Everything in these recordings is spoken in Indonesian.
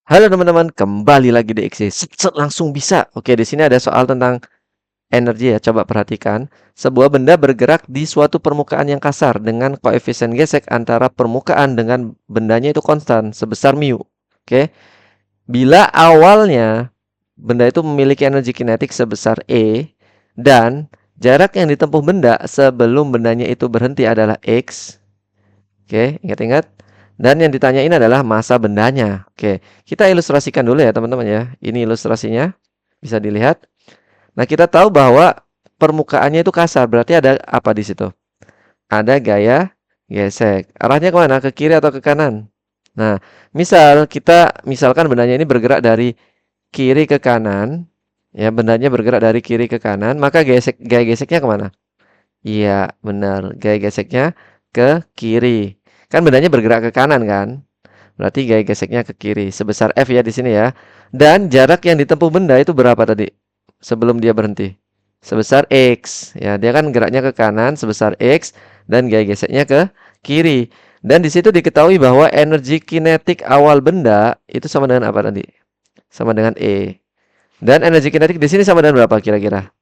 Halo teman-teman, kembali lagi di Exe. Set, langsung bisa. Oke, di sini ada soal tentang energi ya. Coba perhatikan. Sebuah benda bergerak di suatu permukaan yang kasar dengan koefisien gesek antara permukaan dengan bendanya itu konstan sebesar mu. Oke. Bila awalnya benda itu memiliki energi kinetik sebesar E dan jarak yang ditempuh benda sebelum bendanya itu berhenti adalah X. Oke, ingat-ingat. Dan yang ditanyain adalah massa bendanya. Oke, kita ilustrasikan dulu ya teman-teman ya. Ini ilustrasinya, bisa dilihat. Nah, kita tahu bahwa permukaannya itu kasar, berarti ada apa di situ? Ada gaya gesek. Arahnya kemana? Ke kiri atau ke kanan? Nah, misalkan bendanya ini bergerak dari kiri ke kanan, ya bendanya bergerak dari kiri ke kanan, maka gaya geseknya kemana? Iya, benar. Gaya geseknya ke kiri. Kan bendanya bergerak ke kanan kan? Berarti gaya geseknya ke kiri. Sebesar F ya di sini ya. Dan jarak yang ditempuh benda itu berapa tadi? Sebelum dia berhenti. Sebesar X. Ya, dia kan geraknya ke kanan sebesar X dan gaya geseknya ke kiri. Dan di situ diketahui bahwa energi kinetik awal benda itu sama dengan apa tadi? Sama dengan E. Dan energi kinetik di sini sama dengan berapa kira-kira?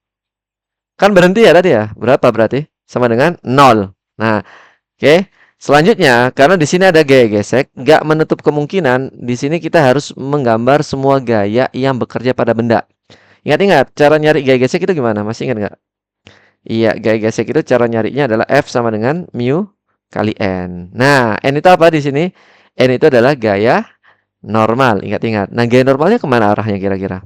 Kan berhenti ya tadi ya? Berapa berarti? Sama dengan nol. Nah, oke. Selanjutnya, karena di sini ada gaya gesek, nggak menutup kemungkinan di sini kita harus menggambar semua gaya yang bekerja pada benda. Ingat-ingat, cara nyari gaya gesek itu gimana? Masih ingat nggak? Iya, gaya gesek itu cara nyarinya adalah F sama dengan mu kali N. Nah, N itu apa di sini? N itu adalah gaya normal. Ingat-ingat. Nah, gaya normalnya kemana arahnya kira-kira?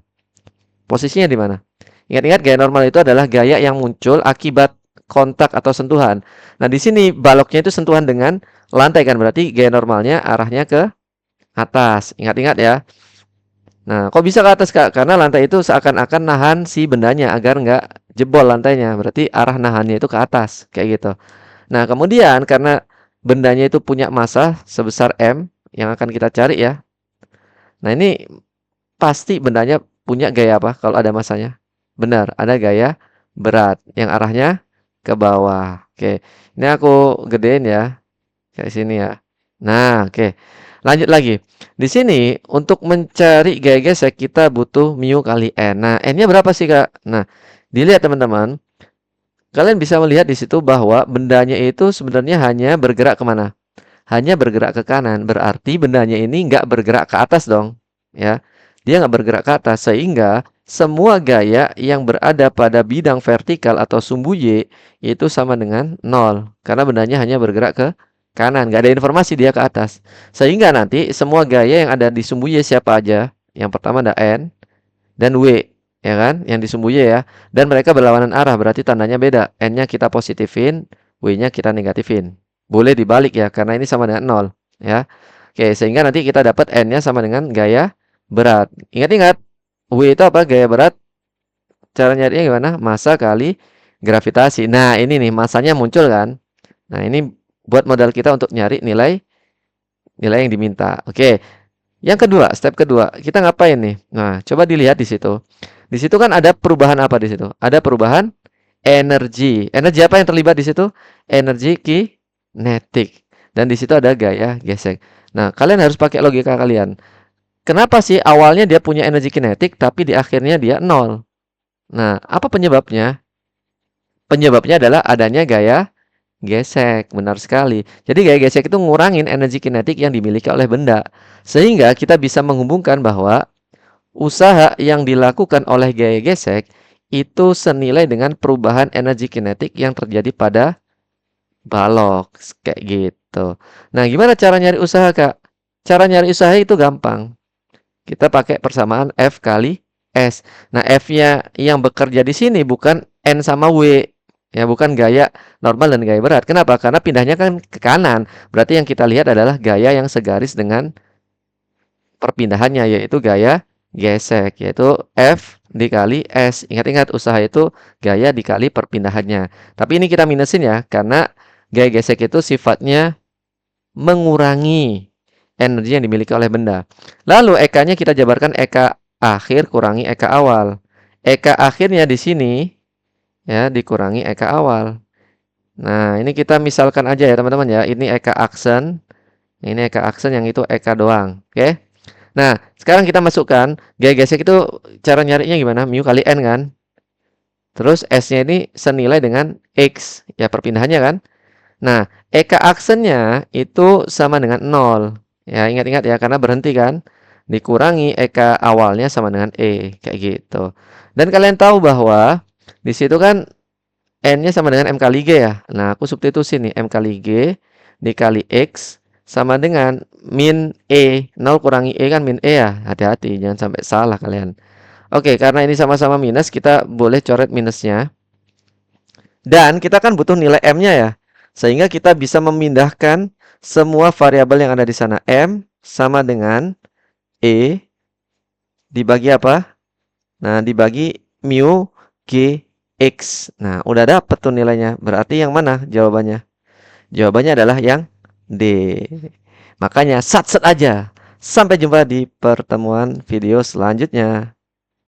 Posisinya di mana? Ingat-ingat gaya normal itu adalah gaya yang muncul akibat kontak atau sentuhan. Nah, di sini baloknya itu sentuhan dengan lantai kan berarti gaya normalnya arahnya ke atas. Ingat-ingat ya. Nah, kok bisa ke atas Kak? Karena lantai itu seakan-akan nahan si bendanya agar nggak jebol lantainya. Berarti arah nahannya itu ke atas, kayak gitu. Nah, kemudian karena bendanya itu punya massa sebesar M yang akan kita cari ya. Nah, ini pasti bendanya punya gaya apa kalau ada massanya? Benar, ada gaya berat yang arahnya ke bawah. Oke, ini aku gedein ya, kayak sini ya. Nah, oke. Lanjut lagi. Di sini untuk mencari gaya gesek kita butuh mu kali N. Nah, N-nya berapa sih, Kak? Nah, dilihat teman-teman. Kalian bisa melihat di situ bahwa bendanya itu sebenarnya hanya bergerak kemana? Hanya bergerak ke kanan. Berarti bendanya ini nggak bergerak ke atas dong. Ya, dia nggak bergerak ke atas. Sehingga semua gaya yang berada pada bidang vertikal atau sumbu Y itu sama dengan nol. Karena bendanya hanya bergerak ke kanan. Nggak ada informasi dia ke atas. Sehingga nanti semua gaya yang ada di sumbu Y siapa aja? Yang pertama ada N dan W. Ya kan? Yang di sumbu Y ya. Dan mereka berlawanan arah. Berarti tandanya beda. N-nya kita positifin. W-nya kita negatifin. Boleh dibalik ya, karena ini sama dengan nol, ya. Oke, sehingga nanti kita dapat N-nya sama dengan gaya berat. Ingat-ingat, W itu apa? Gaya berat. Cara nyarinya gimana? Massa kali gravitasi. Nah, ini nih, massanya muncul kan? Nah, ini buat modal kita untuk nyari nilai nilai yang diminta. Oke, yang kedua, step kedua, kita ngapain nih? Nah, coba dilihat di situ. Di situ kan ada perubahan apa di situ? Ada perubahan energi. Energi apa yang terlibat di situ? Energi kinetik. Dan di situ ada gaya gesek. Nah, kalian harus pakai logika kalian. Kenapa sih awalnya dia punya energi kinetik tapi di akhirnya dia nol? Nah, apa penyebabnya? Penyebabnya adalah adanya gaya gesek. Benar sekali. Jadi gaya gesek itu ngurangin energi kinetik yang dimiliki oleh benda. Sehingga kita bisa menghubungkan bahwa usaha yang dilakukan oleh gaya gesek itu senilai dengan perubahan energi kinetik yang terjadi pada balok. Kayak gitu. Nah, gimana cara nyari usaha, Kak? Cara nyari usaha itu gampang. Kita pakai persamaan F kali S. Nah, F-nya yang bekerja di sini bukan N sama W. Ya, bukan gaya normal dan gaya berat. Kenapa? Karena pindahnya kan ke kanan. Berarti yang kita lihat adalah gaya yang segaris dengan perpindahannya, yaitu gaya gesek, yaitu F dikali S. Ingat-ingat, usaha itu gaya dikali perpindahannya. Tapi ini kita minusin ya, karena gaya gesek itu sifatnya mengurangi energi yang dimiliki oleh benda. Lalu EK-nya kita jabarkan EK akhir kurangi EK awal. EK akhirnya di sini ya dikurangi EK awal. Nah, ini kita misalkan aja ya teman-teman ya. Ini EK aksen, ini EK aksen, yang itu EK doang. Oke? Nah, sekarang kita masukkan gaya gesek itu cara nyarinya gimana? Mu kali N kan? Terus S-nya ini senilai dengan X, ya perpindahannya kan? Nah, EK aksennya itu sama dengan 0. Ya, ingat-ingat ya, karena berhenti kan? Dikurangi EK awalnya sama dengan E, kayak gitu. Dan kalian tahu bahwa di situ kan N-nya sama dengan M kali G ya. Nah, aku substitusi nih, M kali G dikali X sama dengan min E. 0 kurangi E kan min E ya. Hati-hati, jangan sampai salah kalian. Oke, karena ini sama-sama minus, kita boleh coret minusnya. Dan kita kan butuh nilai M-nya ya. Sehingga kita bisa memindahkan semua variabel yang ada di sana. M sama dengan E dibagi apa? Nah, dibagi mu G X. Nah, udah dapet tuh nilainya. Berarti yang mana jawabannya? Jawabannya adalah yang D. Makanya sat-set aja. Sampai jumpa di pertemuan video selanjutnya.